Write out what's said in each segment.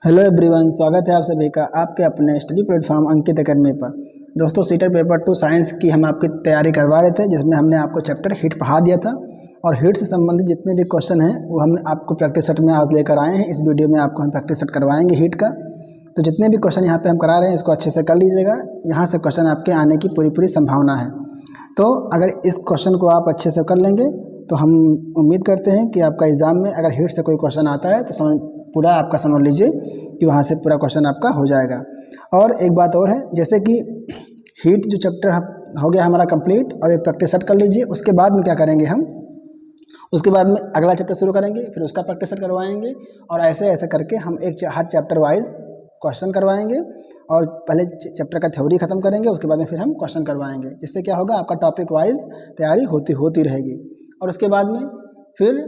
Hello everyone, स्वागत है आप सभी का आपके अपने स्टडी प्लेटफॉर्म अंकित अकेडमी पर। दोस्तों, सीटेट पेपर 2 साइंस की हम आपकी तैयारी करवा रहे थे, जिसमें हमने आपको चैप्टर हीट पढ़ा दिया था और हीट से संबंधित जितने भी क्वेश्चन हैं वो हम आपको प्रैक्टिस सेट में आज लेकर आए हैं। इस वीडियो में आपको हम प्रैक्टिस सेट करवाएंगे हीट का। तो जितने भी क्वेश्चन यहाँ पर हम करा रहे हैं इसको अच्छे से कर लीजिएगा। यहाँ से क्वेश्चन आपके आने की पूरी संभावना है। तो अगर इस क्वेश्चन को आप अच्छे से कर लेंगे तो हम उम्मीद करते हैं कि आपका एग्ज़ाम में अगर हीट से कोई क्वेश्चन आता है तो पूरा आपका समझ लीजिए कि वहाँ से पूरा क्वेश्चन आपका हो जाएगा। और एक बात और है, जैसे कि हीट जो चैप्टर हो गया हमारा कंप्लीट और एक प्रैक्टिस सेट कर लीजिए। उसके बाद में क्या करेंगे हम, उसके बाद में अगला चैप्टर शुरू करेंगे, फिर उसका प्रैक्टिस सेट करवाएंगे और ऐसे ऐसे करके हम हर चैप्टर वाइज क्वेश्चन करवाएंगे और पहले चैप्टर का थ्योरी खत्म करेंगे, उसके बाद में फिर हम क्वेश्चन करवाएंगे। जिससे क्या होगा, आपका टॉपिक वाइज तैयारी होती रहेगी। और उसके बाद में फिर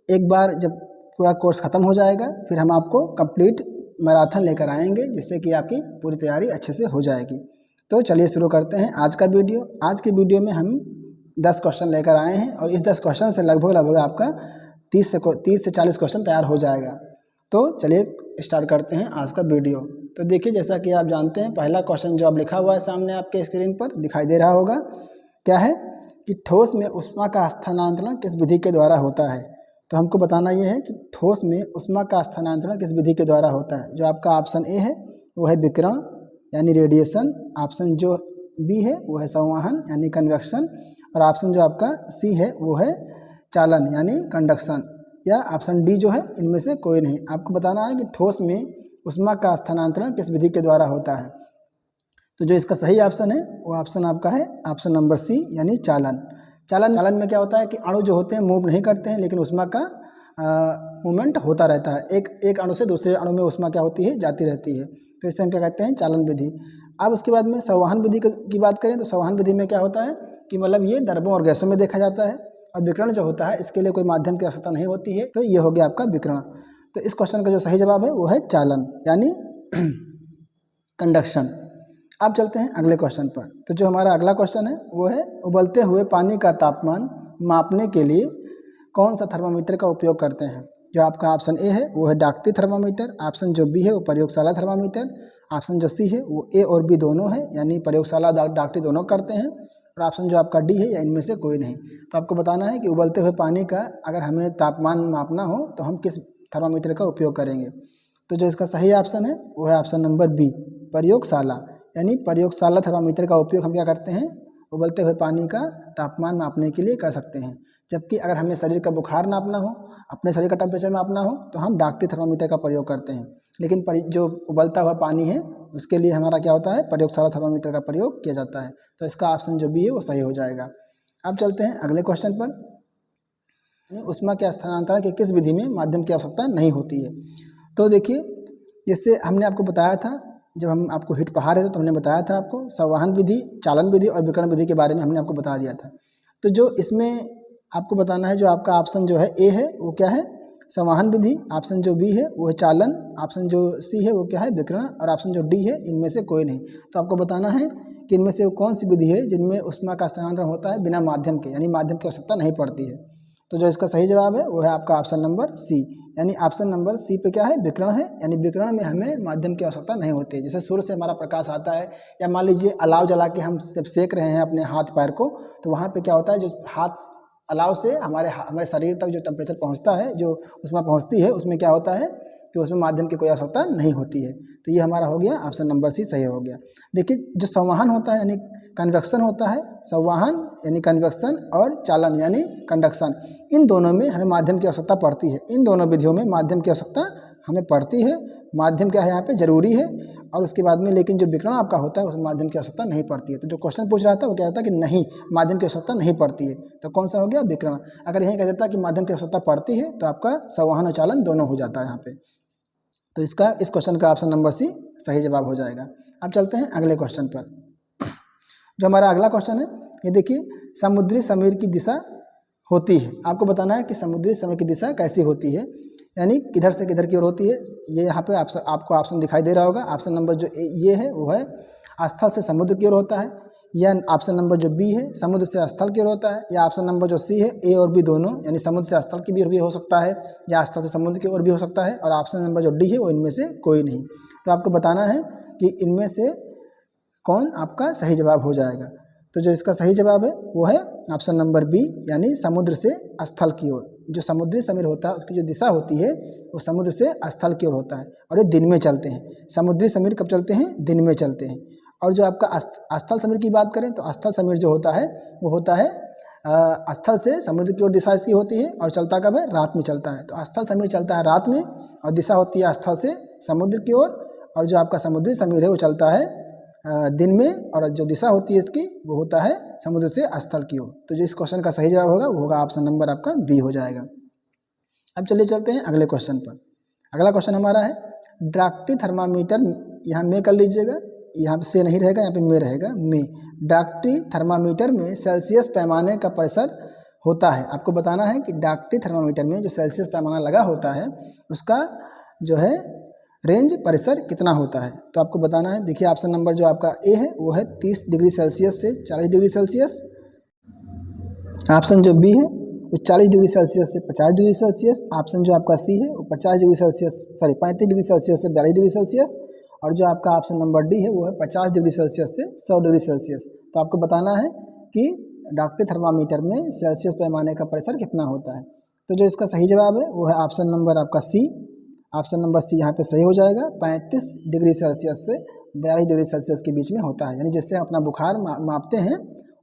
एक बार जब पूरा कोर्स ख़त्म हो जाएगा फिर हम आपको कंप्लीट मैराथन लेकर आएंगे, जिससे कि आपकी पूरी तैयारी अच्छे से हो जाएगी। तो चलिए शुरू करते हैं आज का वीडियो। आज के वीडियो में हम 10 क्वेश्चन लेकर आए हैं और इस 10 क्वेश्चन से लगभग आपका 30 से 40 क्वेश्चन तैयार हो जाएगा। तो चलिए स्टार्ट करते हैं आज का वीडियो। तो देखिए, जैसा कि आप जानते हैं, पहला क्वेश्चन जो अब लिखा हुआ है सामने आपके स्क्रीन पर दिखाई दे रहा होगा, क्या है कि ठोस में ऊष्मा का स्थानांतरण किस विधि के द्वारा होता है। तो हमको बताना यह है कि ठोस में ऊष्मा का स्थानांतरण किस विधि के द्वारा होता है। जो आपका ऑप्शन ए है वो है विकिरण यानी रेडिएशन, ऑप्शन जो बी है वो है संवहन यानी कन्वेक्शन, और ऑप्शन जो आपका सी है वो है चालन यानी कंडक्शन, या ऑप्शन डी जो है इनमें से कोई नहीं। आपको बताना है कि ठोस में ऊष्मा का स्थानांतरण किस विधि के द्वारा होता है। तो जो इसका सही ऑप्शन है वो ऑप्शन आपका है ऑप्शन नंबर सी यानी चालन। चालन में क्या होता है कि अणु जो होते हैं मूव नहीं करते हैं, लेकिन ऊष्मा का मूवमेंट होता रहता है। एक अणु से दूसरे अणु में ऊष्मा क्या होती है, जाती रहती है। तो इसे हम क्या कहते हैं, चालन विधि। अब उसके बाद में संवहन विधि की बात करें तो संवहन विधि में क्या होता है कि मतलब ये द्रवों और गैसों में देखा जाता है। और विकिरण जो होता है इसके लिए कोई माध्यम की आवश्यकता नहीं होती है। तो ये हो गया आपका विकिरण। तो इस क्वेश्चन का जो सही जवाब है वो है चालन यानी कंडक्शन। अब चलते हैं अगले क्वेश्चन पर। तो जो हमारा अगला क्वेश्चन है वो है उबलते हुए पानी का तापमान मापने के लिए कौन सा थर्मामीटर का उपयोग करते हैं। जो आपका ऑप्शन ए है वो है डाक्टी थर्मामीटर, ऑप्शन जो बी है वो प्रयोगशाला थर्मामीटर, ऑप्शन जो सी है वो ए और बी दोनों है यानी प्रयोगशाला डाक्टी दोनों करते हैं, और ऑप्शन जो आपका डी है या इनमें से कोई नहीं। तो आपको बताना है कि उबलते हुए पानी का अगर हमें तापमान मापना हो तो हम किस थर्मामीटर का उपयोग करेंगे। तो जो इसका सही ऑप्शन है वो है ऑप्शन नंबर बी प्रयोगशाला यानी प्रयोगशाला थर्मामीटर का उपयोग हम क्या करते हैं, उबलते हुए पानी का तापमान मापने के लिए कर सकते हैं। जबकि अगर हमें शरीर का बुखार नापना हो, अपने शरीर का टेम्परेचर मापना हो तो हम डाक्टी थर्मामीटर का प्रयोग करते हैं। लेकिन जो उबलता हुआ पानी है उसके लिए हमारा क्या होता है, प्रयोगशाला थर्मामीटर का प्रयोग किया जाता है। तो इसका ऑप्शन जो बी है वो सही हो जाएगा। अब चलते हैं अगले क्वेश्चन पर। ऊष्मा के स्थानांतरण के किस विधि में माध्यम की आवश्यकता नहीं होती है। तो देखिए, जैसे हमने आपको बताया था, जब हम आपको हीट पढ़ा रहे थे तो हमने बताया था आपको संवहन विधि, चालन विधि और विकिरण विधि के बारे में हमने आपको बता दिया था। तो जो इसमें आपको बताना है, जो आपका ऑप्शन जो है ए है वो क्या है, संवहन विधि, ऑप्शन जो बी है वो है चालन, ऑप्शन जो सी है वो क्या है, विकिरण, और ऑप्शन जो डी है इनमें से कोई नहीं। तो आपको बताना है कि इनमें से कौन सी विधि है जिनमें ऊष्मा का स्थानांतरण होता है बिना माध्यम के, यानी माध्यम की आवश्यकता नहीं पड़ती है। तो जो इसका सही जवाब है वो है आपका ऑप्शन नंबर सी यानी ऑप्शन नंबर सी पे क्या है, विकिरण है, यानी विकिरण में हमें माध्यम की आवश्यकता नहीं होती है। जैसे सूर्य से हमारा प्रकाश आता है, या मान लीजिए अलाव जला के हम जब सेक रहे हैं अपने हाथ पैर को, तो वहाँ पे क्या होता है, जो हाथ अलाव से हमारे शरीर तक जो टेम्परेचर पहुँचता है, जो उसमें पहुँचती है, उसमें क्या होता है कि उसमें माध्यम की कोई आवश्यकता नहीं होती है। तो ये हमारा हो गया ऑप्शन नंबर सी सही हो गया। देखिए, जो संवहन होता है यानी कन्वेक्शन होता है, संवहन यानी कन्वेक्शन और चालन यानी कंडक्शन, इन दोनों में हमें माध्यम की आवश्यकता पड़ती है। इन दोनों विधियों में माध्यम की आवश्यकता हमें पड़ती है। माध्यम क्या है यहाँ पे, जरूरी है। और उसके बाद में लेकिन जो विकिरण आपका होता है उसमें माध्यम की आवश्यकता नहीं पड़ती है। तो जो क्वेश्चन पूछ रहा था वो क्या था कि नहीं, माध्यम की आवश्यकता नहीं पड़ती है। तो कौन सा हो गया, विकिरण। अगर यही कह देता कि माध्यम की आवश्यकता पड़ती है तो आपका संवहन और चालन दोनों हो जाता है यहाँ पे। तो इस क्वेश्चन का ऑप्शन नंबर सी सही जवाब हो जाएगा। अब चलते हैं अगले क्वेश्चन पर। जो हमारा अगला क्वेश्चन है, ये देखिए, समुद्री समीर की दिशा होती है। आपको बताना है कि समुद्री समीर की दिशा कैसी होती है, यानी किधर से किधर की ओर होती है। ये यहाँ पे आपको ऑप्शन दिखाई दे रहा होगा। ऑप्शन नंबर जो ये है वो है स्थल से समुद्र की ओर होता है, या ऑप्शन नंबर जो बी है समुद्र से स्थल की ओर होता है, या ऑप्शन नंबर जो सी है ए और बी दोनों, यानी समुद्र से स्थल की भी ओर भी हो सकता है या स्थल से समुद्र की ओर भी हो सकता है, और ऑप्शन नंबर जो डी है वो इनमें से कोई नहीं। तो आपको बताना है कि इनमें से कौन आपका सही जवाब हो जाएगा। तो जो इसका सही जवाब है वो है ऑप्शन नंबर बी, यानी समुद्र से स्थल की ओर। जो समुद्री समीर होता है उसकी जो दिशा होती है वो समुद्र से स्थल की ओर होता है, और ये दिन में चलते हैं। समुद्री समीर कब चलते हैं? दिन में चलते हैं। और जो आपका स्थल समीर की बात करें तो स्थल समीर जो होता है वो होता है स्थल से समुद्र की ओर दिशा इसकी होती है, और चलता कब है? रात में चलता है। तो स्थल समीर चलता है रात में, और दिशा होती है स्थल से समुद्र की ओर। और जो आपका समुद्री समीर है वो चलता है दिन में, और जो दिशा होती है इसकी वो होता है समुद्र से स्थल की ओर। तो जो इस क्वेश्चन का सही जवाब होगा वो होगा ऑप्शन नंबर आपका बी हो जाएगा। अब चलिए चलते हैं अगले क्वेश्चन पर। अगला क्वेश्चन हमारा है डाक्टी थर्मामीटर, यहाँ में कर लीजिएगा, यहाँ से नहीं रहेगा, यहाँ पे में रहेगा। में डाक्टी थर्मामीटर में सेल्सियस पैमाने का परिसर होता है। आपको बताना है कि डाक्टी थर्मामीटर में जो सेल्सियस पैमाना लगा होता है उसका जो है रेंज परिसर कितना होता है। तो आपको बताना है, देखिए ऑप्शन नंबर जो आपका ए है वो है 30 डिग्री सेल्सियस से 40 डिग्री सेल्सियस। ऑप्शन जो बी है वो 40 डिग्री सेल्सियस से 50 डिग्री सेल्सियस। ऑप्शन जो आपका सी है वो 35 डिग्री सेल्सियस से 42 डिग्री सेल्सियस। और जो आपका ऑप्शन नंबर डी है वो है 50 डिग्री सेल्सियस से 100 डिग्री सेल्सियस। तो आपको बताना है कि डाक्टी थर्मामीटर में सेल्सियस पैमाने का परिसर कितना होता है। तो जो इसका सही जवाब है वो है ऑप्शन नंबर आपका सी। ऑप्शन नंबर सी यहाँ पे सही हो जाएगा। 35 डिग्री सेल्सियस से 42 डिग्री सेल्सियस के बीच में होता है, यानी जिससे अपना बुखार मापते हैं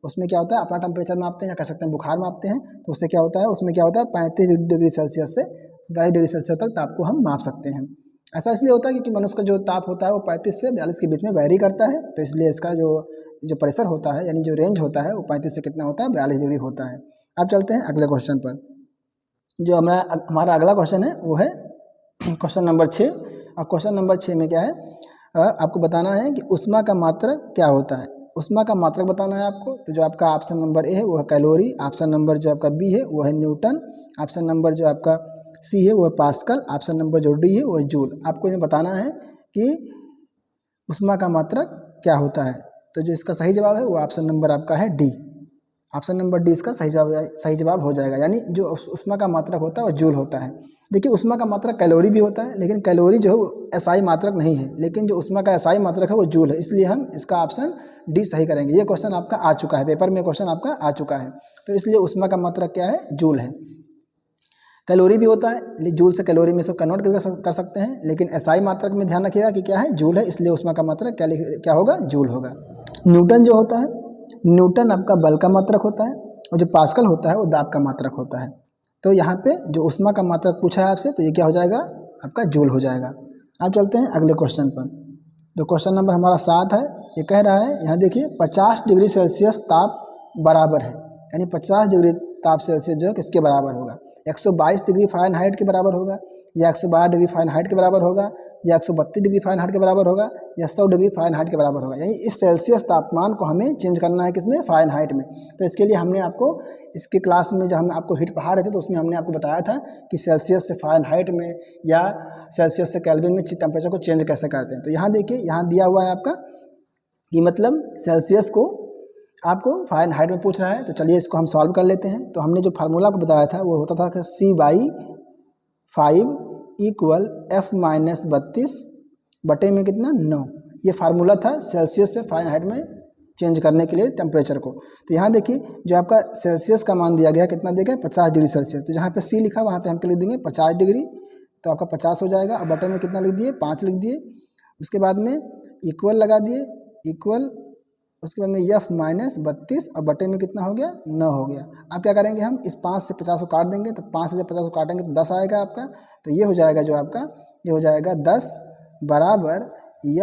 उसमें क्या होता है, अपना टेम्परेचर मापते हैं या कह सकते हैं बुखार मापते हैं, तो उससे क्या होता है, उसमें क्या होता है 35 डिग्री सेल्सियस से 42 डिग्री सेल्सियस तक ताप को हम माप सकते हैं। ऐसा इसलिए होता है क्योंकि मनुष्य का जो ताप होता है वो 35 से 42 के बीच में वैरी करता है, तो इसलिए इसका जो परिसर होता है यानी जो रेंज होता है वो 35 से कितना होता है, 42 डिग्री होता है। अब चलते हैं अगले क्वेश्चन पर। जो हमारा अगला क्वेश्चन है वो है क्वेश्चन नंबर 6। और क्वेश्चन नंबर 6 में क्या है, आपको बताना है कि ऊष्मा का मात्रक क्या होता है। ऊष्मा का मात्रक बताना है आपको। तो जो आपका ऑप्शन नंबर ए है वो है कैलोरी। ऑप्शन नंबर जो आपका बी है वो है न्यूटन। ऑप्शन नंबर जो आपका सी है वो है पास्कल। ऑप्शन नंबर जो डी है वो है जूल। आपको ये बताना है कि ऊष्मा का मात्रक क्या होता है। तो जो इसका सही जवाब है वो ऑप्शन नंबर आपका है डी। ऑप्शन नंबर डी इसका सही जवाब हो जाएगा, यानी जो ऊष्मा का मात्रक होता है वो जूल होता है। देखिए ऊष्मा का मात्रक कैलोरी भी होता है, लेकिन कैलोरी जो है वो एसआई मात्रक नहीं है, लेकिन जो ऊष्मा का एसआई मात्रक है वो जूल है, इसलिए हम इसका ऑप्शन डी सही करेंगे। ये क्वेश्चन आपका आ चुका है, पेपर में क्वेश्चन आपका आ चुका है, तो इसलिए ऊष्मा का मात्रक क्या है, जूल है। कैलोरी भी होता है, जूल से कैलोरी में इसको कन्वर्ट कर सकते हैं, लेकिन एसआई मात्रक में ध्यान रखिएगा कि क्या है, जूल है, इसलिए ऊष्मा का मात्रक क्या होगा, जूल होगा। न्यूटन जो होता है, न्यूटन आपका बल का मात्रक होता है, और जो पास्कल होता है वो दाब का मात्रक होता है। तो यहाँ पे जो ऊष्मा का मात्रक पूछा है आपसे, तो ये क्या हो जाएगा, आपका जूल हो जाएगा। अब चलते हैं अगले क्वेश्चन पर। तो क्वेश्चन नंबर हमारा 7 है। ये कह रहा है, यहाँ देखिए 50 डिग्री सेल्सियस ताप बराबर है, यानी 50 डिग्री ताप सेल्सियस जो है किसके बराबर होगा, 122 डिग्री फ़ारेनहाइट के बराबर होगा, या 112 डिग्री फ़ारेनहाइट के बराबर होगा, या 132 डिग्री फ़ारेनहाइट के बराबर होगा, या 100 डिग्री फ़ारेनहाइट के बराबर होगा। यानी इस सेल्सियस तापमान को हमें चेंज करना है किसमें, फ़ारेनहाइट में। तो इसके लिए हमने आपको इसके क्लास में जब हम आपको हीट पढ़ा रहे थे तो उसमें हमने आपको बताया था कि सेल्सियस से फ़ारेनहाइट में या सेल्सियस से केल्विन में टेम्परेचर को चेंज कैसे करते हैं। तो यहाँ देखिए, यहाँ दिया हुआ है आपका कि मतलब सेल्सियस को आपको फ़ारेनहाइट में पूछ रहा है, तो चलिए इसको हम सॉल्व कर लेते हैं। तो हमने जो फार्मूला को बताया था वो होता था कि C/5 इक्वल F-32 बटे में कितना 9। ये फार्मूला था सेल्सियस से फ़ारेनहाइट में चेंज करने के लिए टेम्परेचर को। तो यहाँ देखिए जो आपका सेल्सियस का मान दिया गया कितना दिया गया, 50 डिग्री सेल्सियस। तो जहाँ पे C लिखा वहाँ पे हम लिख देंगे 50 डिग्री, तो आपका 50 हो जाएगा। और बटे में कितना लिख दिए, 5 लिख दिए। उसके बाद में इक्वल लगा दिए, इक्वल, उसके बाद में F-32 और बटे में कितना हो गया, 9 हो गया। अब क्या करेंगे, हम इस 5 से 50 को काट देंगे, तो 5 से जब 50 को काटेंगे तो 10 आएगा आपका। तो ये हो जाएगा जो आपका, ये हो जाएगा 10 बराबर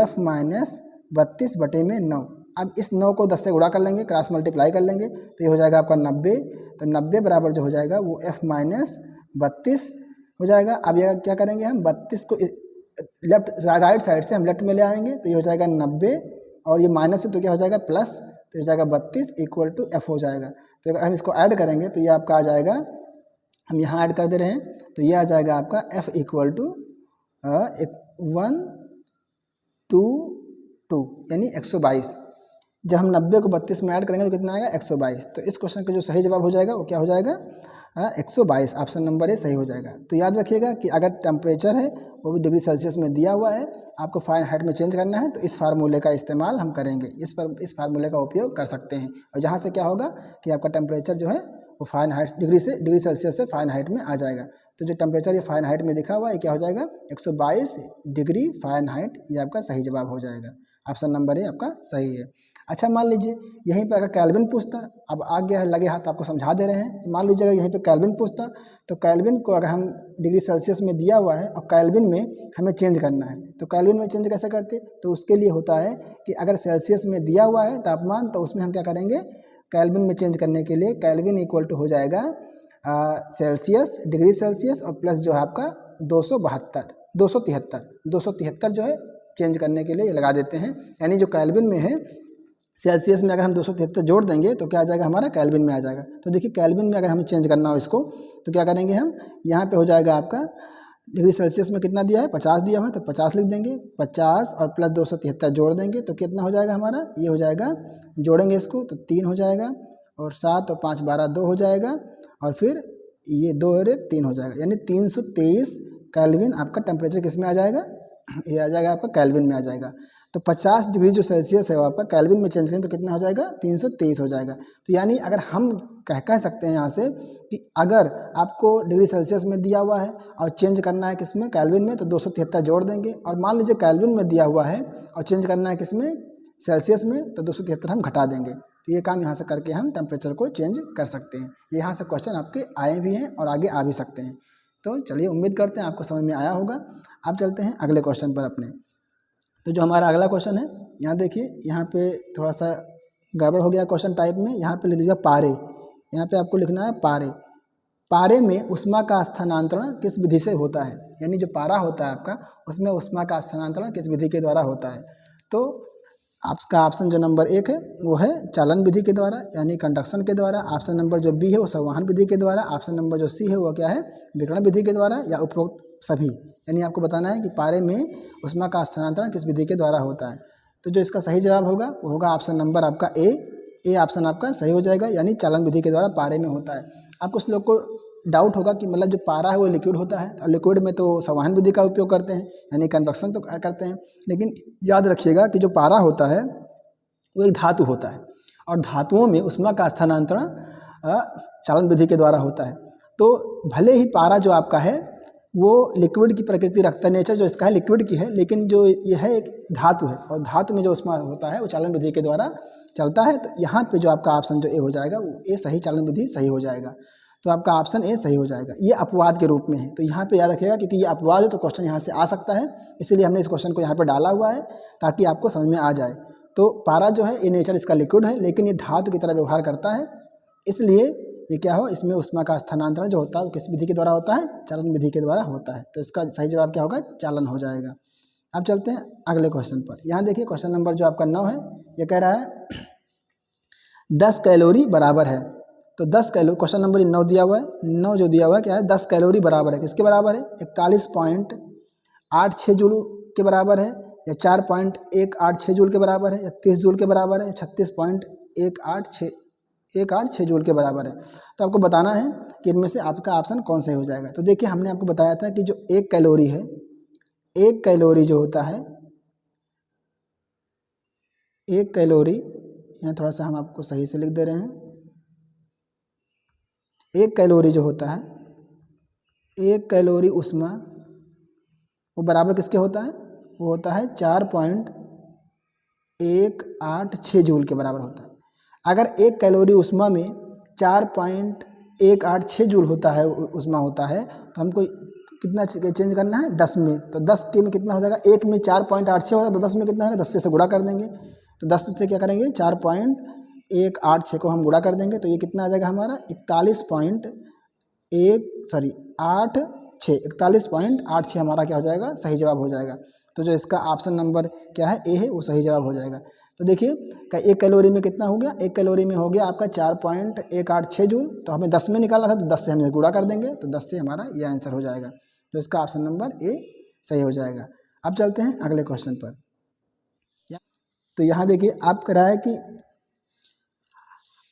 F-32 बटे में 9। अब इस 9 को 10 से गुणा कर लेंगे, क्रॉस मल्टीप्लाई कर लेंगे, तो ये हो जाएगा आपका 90। तो 90 बराबर जो हो जाएगा वो F-32 हो जाएगा। अब ये क्या करेंगे, हम 32 को राइट साइड से हम लेफ्ट में ले आएंगे, तो ये हो जाएगा 90, और ये माइनस है तो क्या हो जाएगा प्लस, तो हो जाएगा 32 इक्वल टू F हो जाएगा। तो अगर हम इसको ऐड करेंगे तो ये आपका आ जाएगा, हम यहाँ ऐड कर दे रहे हैं, तो ये आ जाएगा आपका F इक्वल टू 122 यानी 122। जब हम 90 को 32 में ऐड करेंगे तो कितना आएगा 122। तो इस क्वेश्चन का जो सही जवाब हो जाएगा वो क्या हो जाएगा 122। ऑप्शन नंबर ए सही हो जाएगा। तो याद रखिएगा कि अगर टेम्परेचर है वो भी डिग्री सेल्सियस में दिया हुआ है, आपको फ़ारेनहाइट में चेंज करना है, तो इस फार्मूले का इस्तेमाल हम करेंगे, इस फार्मूले का उपयोग कर सकते हैं। और जहाँ से क्या होगा कि आपका टेम्परेचर जो है वो फ़ारेनहाइट डिग्री सेल्सियस से फ़ारेनहाइट में आ जाएगा। तो जो टेम्परेचर ये फ़ारेनहाइट में लिखा हुआ है क्या हो जाएगा 122 डिग्री फ़ारेनहाइट, ये आपका सही जवाब हो जाएगा। ऑप्शन नंबर ए आपका सही है। अच्छा मान लीजिए यहीं पर अगर केल्विन पूछता, अब आ गया है लगे हाथ आपको समझा दे रहे हैं, मान लीजिए अगर यहीं पे केल्विन पूछता, तो केल्विन को अगर हम डिग्री सेल्सियस में दिया हुआ है और केल्विन में हमें चेंज करना है, तो केल्विन में चेंज कैसे करते, तो उसके लिए होता है कि अगर सेल्सियस में दिया हुआ है तापमान, तो उसमें हम क्या करेंगे केल्विन में चेंज करने के लिए केल्विन इक्वल टू हो जाएगा सेल्सियस, डिग्री सेल्सियस और प्लस जो है आपका 273 जो है चेंज करने के लिए लगा देते हैं। यानी जो केल्विन में है सेल्सियस में अगर हम 273 जोड़ देंगे तो क्या आ जाएगा हमारा केल्विन में आ जाएगा। तो देखिए केल्विन में अगर हमें चेंज करना हो इसको, तो क्या करेंगे हम, यहाँ पे हो जाएगा आपका डिग्री सेल्सियस में कितना दिया है 50 दिया हुआ है, तो 50 लिख देंगे, 50 और प्लस 273 जोड़ देंगे तो कितना हो जाएगा हमारा, ये हो जाएगा, जोड़ेंगे इसको तो 3 हो जाएगा, और 7 और 5 12 2 हो जाएगा, और फिर ये 2 और 1 3 हो जाएगा, यानी 323 केल्विन आपका टेम्परेचर किस में आ जाएगा, ये आ जाएगा आपका केल्विन में आ जाएगा। तो 50 डिग्री जो सेल्सियस है वो आपका केल्विन में चेंज करें तो कितना हो जाएगा 323 हो जाएगा। तो यानी अगर हम कह सकते हैं यहाँ से कि अगर आपको डिग्री सेल्सियस में दिया हुआ है और चेंज करना है किस में, केल्विन में, तो 273 जोड़ देंगे, और मान लीजिए केल्विन में दिया हुआ है और चेंज करना है किस में, सेल्सियस में, तो 273 हम घटा देंगे। तो ये काम यहाँ से करके हम टेम्परेचर को चेंज कर सकते हैं। यहाँ से क्वेश्चन आपके आए भी हैं और आगे आ भी सकते हैं। तो चलिए उम्मीद करते हैं आपको समझ में आया होगा। अब चलते हैं अगले क्वेश्चन पर अपने। तो जो हमारा अगला क्वेश्चन है, यहाँ देखिए, यहाँ पे थोड़ा सा गड़बड़ हो गया क्वेश्चन टाइप में। यहाँ पे लिख लीजिएगा पारे, यहाँ पे आपको लिखना है पारे। पारे में ऊष्मा का स्थानांतरण किस विधि से होता है, यानी जो पारा होता है आपका उसमें ऊष्मा का स्थानांतरण किस विधि के द्वारा होता है। तो आपका ऑप्शन जो नंबर 1 है वो है चालन विधि के द्वारा, यानी कंडक्शन के द्वारा। ऑप्शन नंबर जो बी है वो संवहन विधि के द्वारा। ऑप्शन नंबर जो सी है वो क्या है, विकिरण विधि के द्वारा, या उपरोक्त सभी। यानी आपको बताना है कि पारे में ऊष्मा का स्थानांतरण किस विधि के द्वारा होता है। तो जो इसका सही जवाब होगा वो होगा ऑप्शन नंबर आपका ए ऑप्शन आपका सही हो जाएगा, यानी चालन विधि के द्वारा पारे में होता है। आप कुछ लोग को डाउट होगा कि मतलब जो पारा है वो लिक्विड होता है, और लिक्विड में तो संवहन विधि का उपयोग करते हैं, यानी कन्वेक्शन तो करते हैं। लेकिन याद रखिएगा कि जो पारा होता है वो एक धातु होता है, और धातुओं में ऊष्मा का स्थानांतरण चालन विधि के द्वारा होता है। तो भले ही पारा जो आपका है वो लिक्विड की प्रकृति रखता है, नेचर जो इसका है लिक्विड की है, लेकिन जो ये है एक धातु है, और धातु में जो ऊष्मा होता है वो चालन विधि के द्वारा चलता है। तो यहाँ पे जो आपका ऑप्शन जो ए हो जाएगा वो ए सही, चालन विधि सही हो जाएगा। तो आपका ऑप्शन ए सही हो जाएगा। ये अपवाद के रूप में है, तो यहाँ पे याद रखिएगा क्योंकि ये अपवाद है तो क्वेश्चन यहाँ से आ सकता है, इसीलिए हमने इस क्वेश्चन को यहाँ पे डाला हुआ है ताकि आपको समझ में आ जाए। तो पारा जो है ये नेचर इसका लिक्विड है, लेकिन ये धातु की तरह व्यवहार करता है, इसलिए ये क्या हो, इसमें ऊष्मा का स्थानांतरण जो होता है वो किस विधि के द्वारा होता है, चालन विधि के द्वारा होता है। तो इसका सही जवाब क्या होगा, चालन हो जाएगा। अब चलते हैं अगले क्वेश्चन पर। यहाँ देखिए क्वेश्चन नंबर जो आपका 9 है, ये कह रहा है 10 कैलोरी बराबर है। तो 10 कैलोरी, क्वेश्चन नंबर 9 दिया हुआ है, 9 जो दिया हुआ है क्या है, 10 कैलोरी बराबर है, किसके बराबर है, 41.86 जूल के बराबर है, या 4.186 जूल के बराबर है, या 30 जूल के बराबर है, या 36.186 जूल के बराबर है। तो आपको बताना है कि इनमें से आपका ऑप्शन कौन सा हो जाएगा। तो देखिए हमने आपको बताया था कि जो 1 कैलोरी है, 1 कैलोरी जो होता है, 1 कैलोरी, यहाँ थोड़ा सा हम आपको सही से लिख दे रहे हैं, 1 कैलोरी जो होता है, 1 कैलोरी ऊष्मा वो बराबर किसके होता है, वो होता है 4.186 जूल के बराबर होता है। अगर 1 कैलोरी ऊष्मा में 4.186 जूल होता है, ऊष्मा होता है, तो हमको कितना चेंज करना है, 10 में। तो 10 के में कितना हो जाएगा, 1 में 4.86 होगा, तो 10 में कितना होगा, 10 से गुणा कर देंगे। तो 10 से क्या करेंगे, 4.186 को हम गुणा कर देंगे, तो ये कितना आ जाएगा हमारा 41.86 हमारा क्या हो जाएगा, सही जवाब हो जाएगा। तो जो इसका ऑप्शन नंबर क्या है, ए है, वो सही जवाब हो जाएगा। तो देखिए 1 कैलोरी में कितना हो गया, 1 कैलोरी में हो गया आपका 4.186 जूल, तो हमें 10 में निकालना था, तो 10 से हम गुणा कर देंगे, तो 10 से हमारा ये आंसर हो जाएगा। तो इसका ऑप्शन नंबर ए सही हो जाएगा। अब चलते हैं अगले क्वेश्चन पर। तो यहाँ देखिए आप कह रहा है कि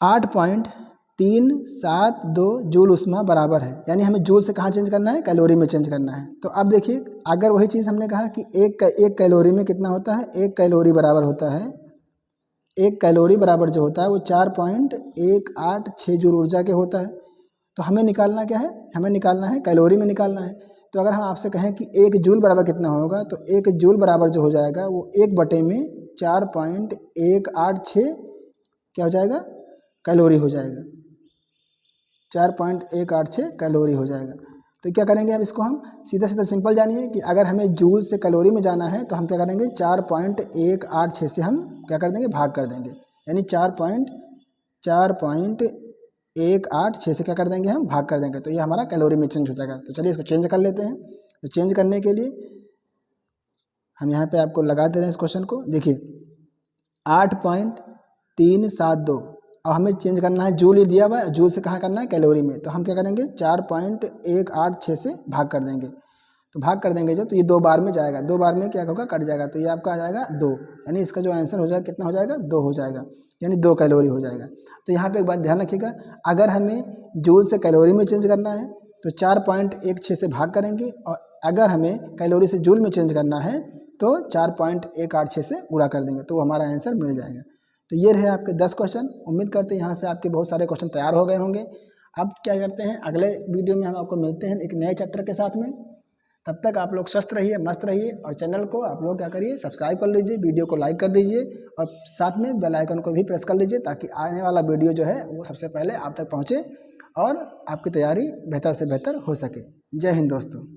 8.372 जूल ऊष्मा बराबर है, यानी हमें जूल से कहाँ चेंज करना है, कैलोरी में चेंज करना है। तो अब देखिए अगर वही चीज़ हमने कहा कि एक कैलोरी में कितना होता है, एक कैलोरी बराबर होता है, एक कैलोरी बराबर जो होता है वो 4.186 जूल ऊर्जा के होता है। तो हमें निकालना क्या है, हमें निकालना है कैलोरी में निकालना है। तो अगर हम आपसे कहें कि एक जूल बराबर कितना होगा, तो एक जूल बराबर जो हो जाएगा वो 1/4.186 क्या हो जाएगा, कैलोरी हो जाएगा, 4.186 कैलोरी हो जाएगा। तो क्या करेंगे अब इसको हम सीधा सीधा सिंपल जानिए कि अगर हमें जूल से कैलोरी में जाना है तो हम क्या करेंगे, 4.186 से हम क्या कर देंगे, भाग कर देंगे, यानी 4.186 से क्या कर देंगे, हम भाग कर देंगे। तो ये हमारा कैलोरी में चेंज हो जाएगा। तो चलिए इसको चेंज कर लेते हैं। तो चेंज करने के लिए हम यहाँ पे आपको लगा दे रहे हैं इस क्वेश्चन को। देखिए 8.372 अब हमें चेंज करना है, जूल ही दिया हुआ है, जूल से कहाँ करना है, कैलोरी में। तो हम क्या करेंगे, 4.186 से भाग कर देंगे। तो भाग कर देंगे जो, तो ये 2 बार में जाएगा, 2 बार में क्या होगा, कट जाएगा। तो ये आपका आ जाएगा 2, यानी इसका जो आंसर हो जाएगा कितना हो जाएगा, 2 हो जाएगा, यानी 2 कैलोरी हो जाएगा। तो यहाँ पे एक बात ध्यान रखिएगा, अगर हमें जूल से कैलोरी में चेंज करना है तो 4.16 से भाग करेंगे, और अगर हमें कैलोरी से जूल में चेंज करना है तो 4.186 से गुणा कर देंगे, तो हमारा आंसर मिल जाएगा। तो ये रहे आपके 10 क्वेश्चन। उम्मीद करते हैं यहाँ से आपके बहुत सारे क्वेश्चन तैयार हो गए होंगे। अब क्या करते हैं, अगले वीडियो में हम आपको मिलते हैं एक नए चैप्टर के साथ में। तब तक आप लोग स्वस्थ रहिए, मस्त रहिए, और चैनल को आप लोग क्या करिए, सब्सक्राइब कर लीजिए, वीडियो को लाइक कर दीजिए, और साथ में बेल आइकन को भी प्रेस कर लीजिए, ताकि आने वाला वीडियो जो है वो सबसे पहले आप तक पहुँचे और आपकी तैयारी बेहतर से बेहतर हो सके। जय हिंद दोस्तों।